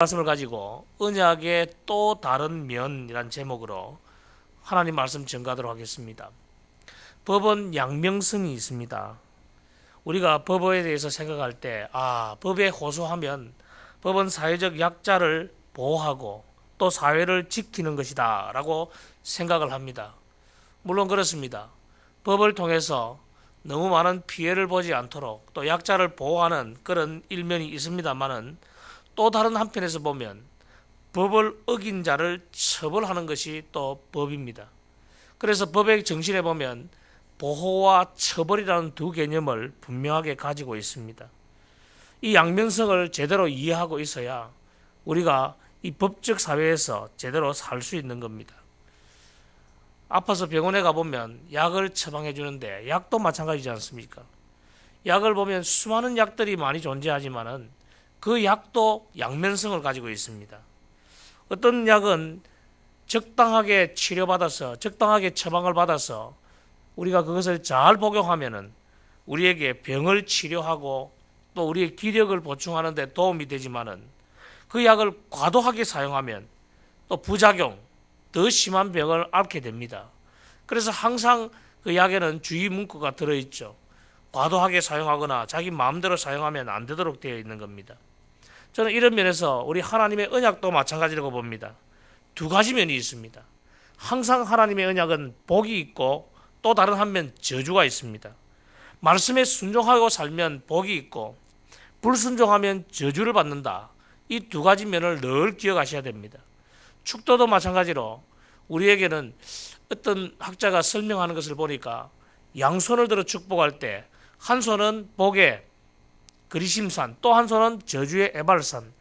말씀을 가지고 언약의 또 다른 면이란 제목으로 하나님 말씀 전가하도록 하겠습니다. 법은 양명성이 있습니다. 우리가 법에 대해서 생각할 때 법에 호소하면 법은 사회적 약자를 보호하고 또 사회를 지키는 것이다 라고 생각을 합니다. 물론 그렇습니다. 법을 통해서 너무 많은 피해를 보지 않도록 또 약자를 보호하는 그런 일면이 있습니다만은 또 다른 한편에서 보면 법을 어긴 자를 처벌하는 것이 또 법입니다. 그래서 법의 정신에 보면 보호와 처벌이라는 두 개념을 분명하게 가지고 있습니다. 이 양면성을 제대로 이해하고 있어야 우리가 이 법적 사회에서 제대로 살 수 있는 겁니다. 아파서 병원에 가보면 약을 처방해 주는데 약도 마찬가지지 않습니까? 약을 보면 수많은 약들이 많이 존재하지만은 그 약도 양면성을 가지고 있습니다. 어떤 약은 적당하게 치료받아서 적당하게 처방을 받아서 우리가 그것을 잘 복용하면은 우리에게 병을 치료하고 또 우리의 기력을 보충하는 데 도움이 되지만은 그 약을 과도하게 사용하면 또 부작용, 더 심한 병을 앓게 됩니다. 그래서 항상 그 약에는 주의 문구가 들어있죠. 과도하게 사용하거나 자기 마음대로 사용하면 안 되도록 되어 있는 겁니다. 저는 이런 면에서 우리 하나님의 언약도 마찬가지라고 봅니다. 두 가지 면이 있습니다. 항상 하나님의 언약은 복이 있고 또 다른 한면 저주가 있습니다. 말씀에 순종하고 살면 복이 있고 불순종하면 저주를 받는다. 이 두 가지 면을 늘 기억하셔야 됩니다. 축도도 마찬가지로 우리에게는 어떤 학자가 설명하는 것을 보니까 양손을 들어 축복할 때 한 손은 복의 그리심산, 또 한 손은 저주의 에발산.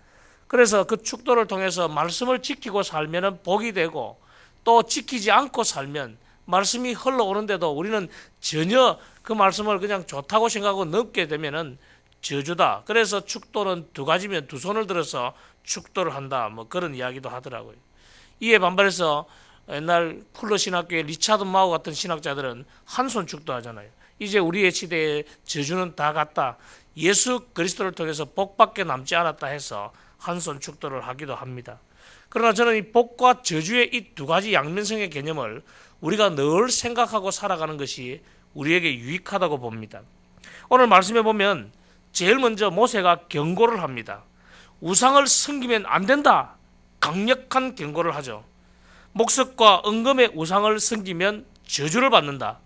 그래서 그 축도를 통해서 말씀을 지키고 살면 복이 되고 또 지키지 않고 살면 말씀이 흘러오는데도 우리는 전혀 그 말씀을 그냥 좋다고 생각하고 넘게 되면은 저주다. 그래서 축도는 두 가지면 두 손을 들어서 축도를 한다. 뭐 그런 이야기도 하더라고요. 이에 반발해서 옛날 쿨러 신학교의 리차드 마우 같은 신학자들은 한 손 축도하잖아요. 이제 우리의 시대에 저주는 다 갔다. 예수 그리스도를 통해서 복밖에 남지 않았다 해서 한 손 축도를 하기도 합니다. 그러나 저는 이 복과 저주의 이 두 가지 양면성의 개념을 우리가 늘 생각하고 살아가는 것이 우리에게 유익하다고 봅니다. 오늘 말씀해 보면 제일 먼저 모세가 경고를 합니다. 우상을 섬기면 안 된다. 강력한 경고를 하죠. 목석과 은금의 우상을 섬기면 저주를 받는다.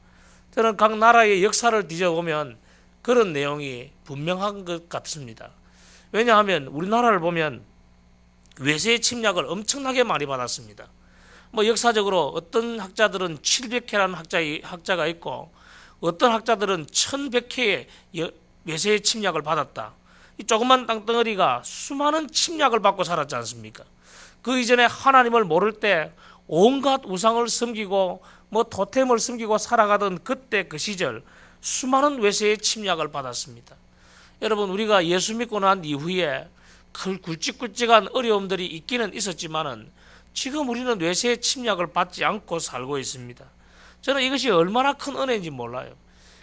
저는 각 나라의 역사를 뒤져보면 그런 내용이 분명한 것 같습니다. 왜냐하면 우리나라를 보면 외세의 침략을 엄청나게 많이 받았습니다. 뭐 역사적으로 어떤 학자들은 700회라는 학자가 있고 어떤 학자들은 1100회의 외세의 침략을 받았다. 이 조그만 땅덩어리가 수많은 침략을 받고 살았지 않습니까? 그 이전에 하나님을 모를 때 온갖 우상을 섬기고 뭐 토템을 섬기고 살아가던 그때 그 시절 수많은 외세의 침략을 받았습니다. 여러분, 우리가 예수 믿고 난 이후에 굵직굵직한 어려움들이 있기는 있었지만은 지금 우리는 외세의 침략을 받지 않고 살고 있습니다. 저는 이것이 얼마나 큰 은혜인지 몰라요.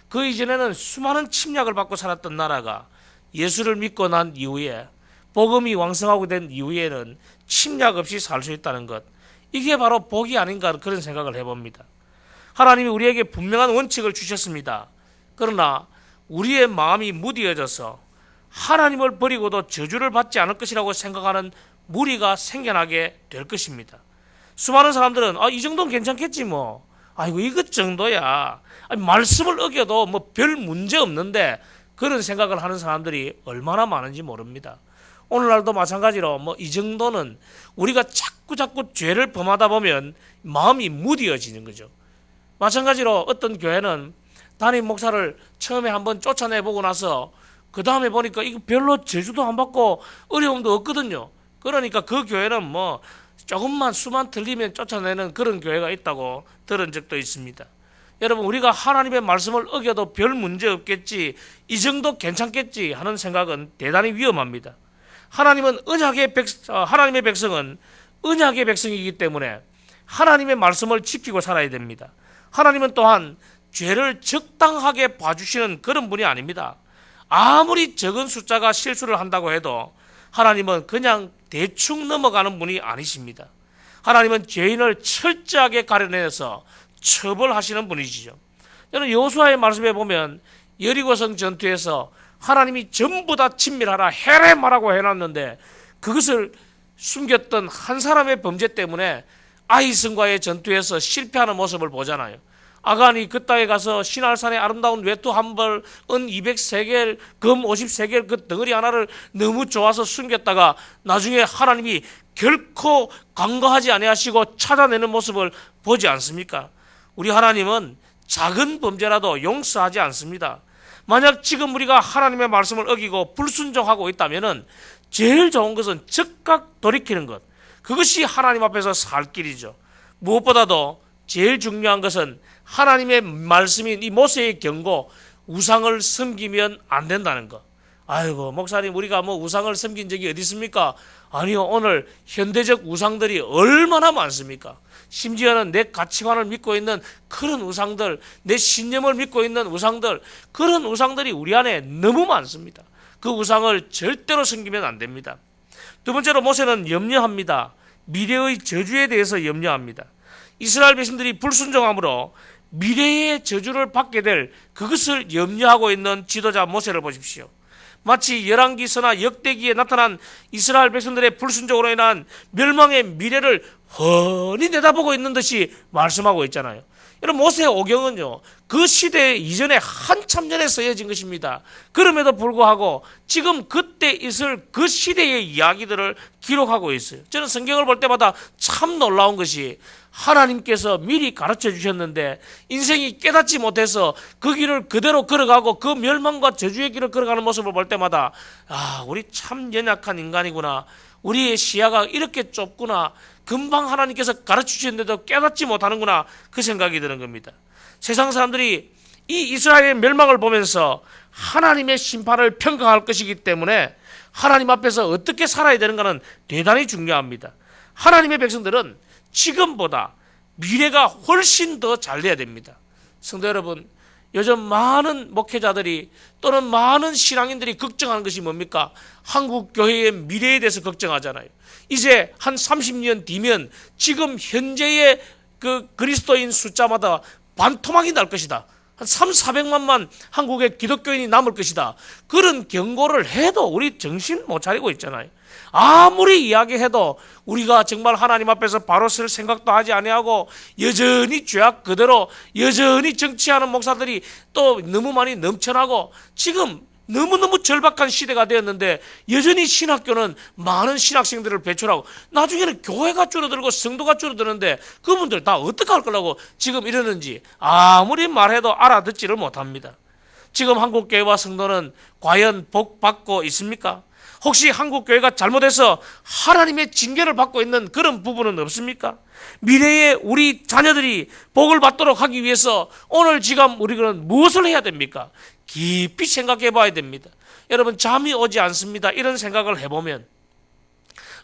그 이전에는 수많은 침략을 받고 살았던 나라가 예수를 믿고 난 이후에 복음이 왕성하고 된 이후에는 침략 없이 살 수 있다는 것, 이게 바로 복이 아닌가 그런 생각을 해봅니다. 하나님이 우리에게 분명한 원칙을 주셨습니다. 그러나 우리의 마음이 무디어져서 하나님을 버리고도 저주를 받지 않을 것이라고 생각하는 무리가 생겨나게 될 것입니다. 수많은 사람들은 이 정도는 괜찮겠지 뭐. 아이고 이것 정도야. 말씀을 어겨도 뭐 별 문제 없는데 그런 생각을 하는 사람들이 얼마나 많은지 모릅니다. 오늘날도 마찬가지로 뭐 이 정도는 우리가 자꾸 죄를 범하다 보면 마음이 무디어지는 거죠. 마찬가지로 어떤 교회는 담임 목사를 처음에 한번 쫓아내보고 나서 그 다음에 보니까 이거 별로 저주도 안 받고 어려움도 없거든요. 그러니까 그 교회는 뭐 조금만 수만 틀리면 쫓아내는 그런 교회가 있다고 들은 적도 있습니다. 여러분, 우리가 하나님의 말씀을 어겨도 별 문제 없겠지, 이 정도 괜찮겠지 하는 생각은 대단히 위험합니다. 하나님의 백성은 언약의 백성이기 때문에 하나님의 말씀을 지키고 살아야 됩니다. 하나님은 또한 죄를 적당하게 봐주시는 그런 분이 아닙니다. 아무리 적은 숫자가 실수를 한다고 해도 하나님은 그냥 대충 넘어가는 분이 아니십니다. 하나님은 죄인을 철저하게 가려내서 처벌하시는 분이시죠. 저는 여호수아의 말씀에 보면 여리고성 전투에서 하나님이 전부 다 진멸하라 해라 말하고 해놨는데 그것을 숨겼던 한 사람의 범죄 때문에 아이성과의 전투에서 실패하는 모습을 보잖아요. 아간이 그 땅에 가서 시날산의 아름다운 외투 한 벌, 은 200세겔, 금 50세겔 그 덩어리 하나를 너무 좋아서 숨겼다가 나중에 하나님이 결코 간과하지 아니하시고 찾아내는 모습을 보지 않습니까? 우리 하나님은 작은 범죄라도 용서하지 않습니다. 만약 지금 우리가 하나님의 말씀을 어기고 불순종하고 있다면 제일 좋은 것은 즉각 돌이키는 것. 그것이 하나님 앞에서 살 길이죠. 무엇보다도 제일 중요한 것은 하나님의 말씀인 이 모세의 경고, 우상을 섬기면 안 된다는 것. 아이고 목사님 우리가 뭐 우상을 섬긴 적이 어디 있습니까? 아니요, 오늘 현대적 우상들이 얼마나 많습니까? 심지어는 내 가치관을 믿고 있는 그런 우상들, 내 신념을 믿고 있는 우상들, 그런 우상들이 우리 안에 너무 많습니다. 그 우상을 절대로 섬기면 안 됩니다. 두 번째로 모세는 염려합니다. 미래의 저주에 대해서 염려합니다. 이스라엘 백성들이 불순종함으로 미래의 저주를 받게 될 그것을 염려하고 있는 지도자 모세를 보십시오. 마치 열왕기서나 역대기에 나타난 이스라엘 백성들의 불순종으로 인한 멸망의 미래를 훤히 내다보고 있는 듯이 말씀하고 있잖아요. 여러분 모세의 오경은요 그 시대 이전에 한참 전에 쓰여진 것입니다. 그럼에도 불구하고 지금 그때 있을 그 시대의 이야기들을 기록하고 있어요. 저는 성경을 볼 때마다 참 놀라운 것이 하나님께서 미리 가르쳐 주셨는데 인생이 깨닫지 못해서 그 길을 그대로 걸어가고 그 멸망과 저주의 길을 걸어가는 모습을 볼 때마다 우리 참 연약한 인간이구나, 우리의 시야가 이렇게 좁구나, 금방 하나님께서 가르쳐 주셨는데도 깨닫지 못하는구나, 그 생각이 드는 겁니다. 세상 사람들이 이 이스라엘의 멸망을 보면서 하나님의 심판을 평가할 것이기 때문에 하나님 앞에서 어떻게 살아야 되는가는 대단히 중요합니다. 하나님의 백성들은 지금보다 미래가 훨씬 더 잘 돼야 됩니다. 성도 여러분, 요즘 많은 목회자들이 또는 많은 신앙인들이 걱정하는 것이 뭡니까? 한국 교회의 미래에 대해서 걱정하잖아요. 이제 한 30년 뒤면 지금 현재의 그 그리스도인 숫자마다 반토막이 날 것이다. 한 3,400만만 한국의 기독교인이 남을 것이다. 그런 경고를 해도 우리 정신 못 차리고 있잖아요. 아무리 이야기해도 우리가 정말 하나님 앞에서 바로 설 생각도 하지 아니하고 여전히 죄악 그대로 여전히 정치하는 목사들이 또 너무 많이 넘쳐나고 지금 너무너무 절박한 시대가 되었는데 여전히 신학교는 많은 신학생들을 배출하고 나중에는 교회가 줄어들고 성도가 줄어드는데 그분들 다 어떻게 할 거라고 지금 이러는지 아무리 말해도 알아듣지를 못합니다. 지금 한국교회와 성도는 과연 복 받고 있습니까? 혹시 한국교회가 잘못해서 하나님의 징계를 받고 있는 그런 부분은 없습니까? 미래에 우리 자녀들이 복을 받도록 하기 위해서 오늘 지금 우리는 무엇을 해야 됩니까? 깊이 생각해 봐야 됩니다. 여러분 잠이 오지 않습니다. 이런 생각을 해보면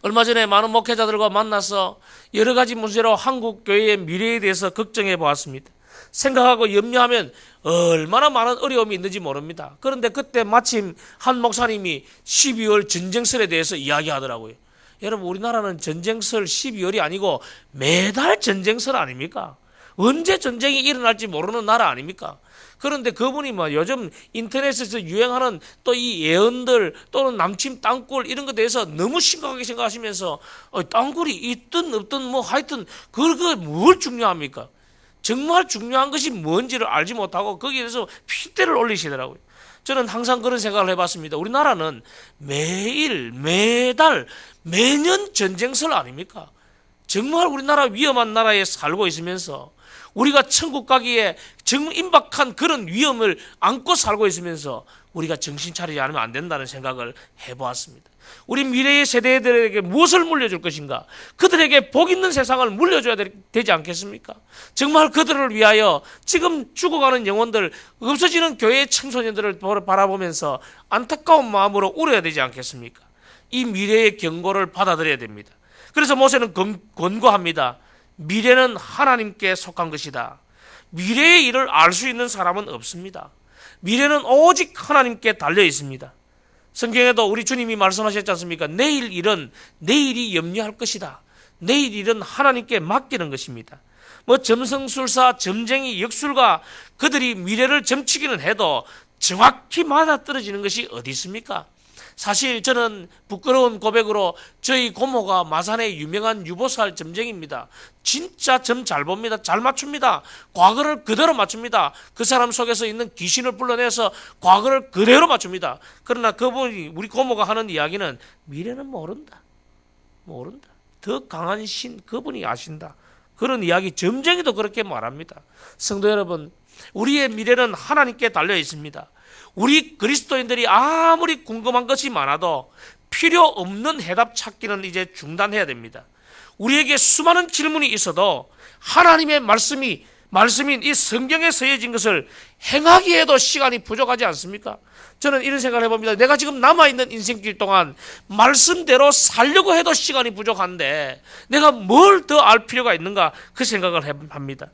얼마 전에 많은 목회자들과 만나서 여러 가지 문제로 한국교회의 미래에 대해서 걱정해 보았습니다. 생각하고 염려하면 얼마나 많은 어려움이 있는지 모릅니다. 그런데 그때 마침 한 목사님이 12월 전쟁설에 대해서 이야기하더라고요. 여러분 우리나라는 전쟁설 12월이 아니고 매달 전쟁설 아닙니까? 언제 전쟁이 일어날지 모르는 나라 아닙니까? 그런데 그분이 요즘 인터넷에서 유행하는 또 이 예언들 또는 남침 땅굴 이런 것에 대해서 너무 심각하게 생각하시면서 땅굴이 있든 없든 하여튼 그거 뭘 중요합니까? 정말 중요한 것이 뭔지를 알지 못하고 거기에 대해서 핏대를 올리시더라고요. 저는 항상 그런 생각을 해봤습니다. 우리나라는 매일 매달 매년 전쟁설 아닙니까? 정말 우리나라 위험한 나라에 살고 있으면서 우리가 천국 가기에 정말 임박한 그런 위험을 안고 살고 있으면서 우리가 정신 차리지 않으면 안 된다는 생각을 해보았습니다. 우리 미래의 세대들에게 무엇을 물려줄 것인가? 그들에게 복 있는 세상을 물려줘야 되지 않겠습니까? 정말 그들을 위하여 지금 죽어가는 영혼들, 없어지는 교회의 청소년들을 바라보면서 안타까운 마음으로 울어야 되지 않겠습니까? 이 미래의 경고를 받아들여야 됩니다. 그래서 모세는 권고합니다. 미래는 하나님께 속한 것이다. 미래의 일을 알 수 있는 사람은 없습니다. 미래는 오직 하나님께 달려 있습니다. 성경에도 우리 주님이 말씀하셨지 않습니까? 내일 일은 내일이 염려할 것이다. 내일 일은 하나님께 맡기는 것입니다. 뭐 점성술사, 점쟁이, 역술가 그들이 미래를 점치기는 해도 정확히 맞아떨어지는 것이 어디 있습니까? 사실 저는 부끄러운 고백으로 저희 고모가 마산의 유명한 유보살 점쟁이입니다. 진짜 점 잘 봅니다. 잘 맞춥니다. 과거를 그대로 맞춥니다. 그 사람 속에서 있는 귀신을 불러내서 과거를 그대로 맞춥니다. 그러나 그분이 우리 고모가 하는 이야기는 미래는 모른다. 모른다. 더 강한 신 그분이 아신다. 그런 이야기 점쟁이도 그렇게 말합니다. 성도 여러분, 우리의 미래는 하나님께 달려 있습니다. 우리 그리스도인들이 아무리 궁금한 것이 많아도 필요 없는 해답 찾기는 이제 중단해야 됩니다. 우리에게 수많은 질문이 있어도 하나님의 말씀인 이 성경에 쓰여진 것을 행하기에도 시간이 부족하지 않습니까? 저는 이런 생각을 해봅니다. 내가 지금 남아있는 인생길 동안 말씀대로 살려고 해도 시간이 부족한데 내가 뭘 더 알 필요가 있는가 그 생각을 합니다.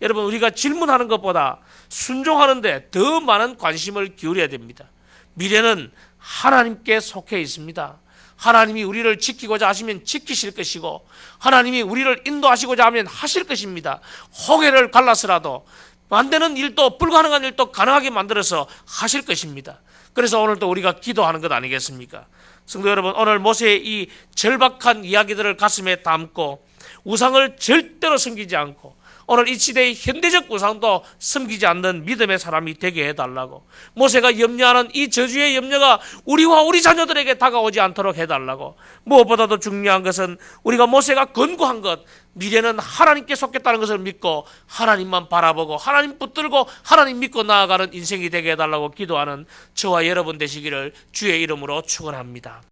여러분, 우리가 질문하는 것보다 순종하는데 더 많은 관심을 기울여야 됩니다. 미래는 하나님께 속해 있습니다. 하나님이 우리를 지키고자 하시면 지키실 것이고 하나님이 우리를 인도하시고자 하면 하실 것입니다. 홍해를 갈라서라도 안 되는 일도 불가능한 일도 가능하게 만들어서 하실 것입니다. 그래서 오늘도 우리가 기도하는 것 아니겠습니까? 성도 여러분, 오늘 모세의 이 절박한 이야기들을 가슴에 담고 우상을 절대로 섬기지 않고 오늘 이 시대의 현대적 우상도 섬기지 않는 믿음의 사람이 되게 해달라고, 모세가 염려하는 이 저주의 염려가 우리와 우리 자녀들에게 다가오지 않도록 해달라고, 무엇보다도 중요한 것은 우리가 모세가 권고한 것, 미래는 하나님께 속했다는 것을 믿고 하나님만 바라보고 하나님 붙들고 하나님 믿고 나아가는 인생이 되게 해달라고 기도하는 저와 여러분 되시기를 주의 이름으로 축원합니다.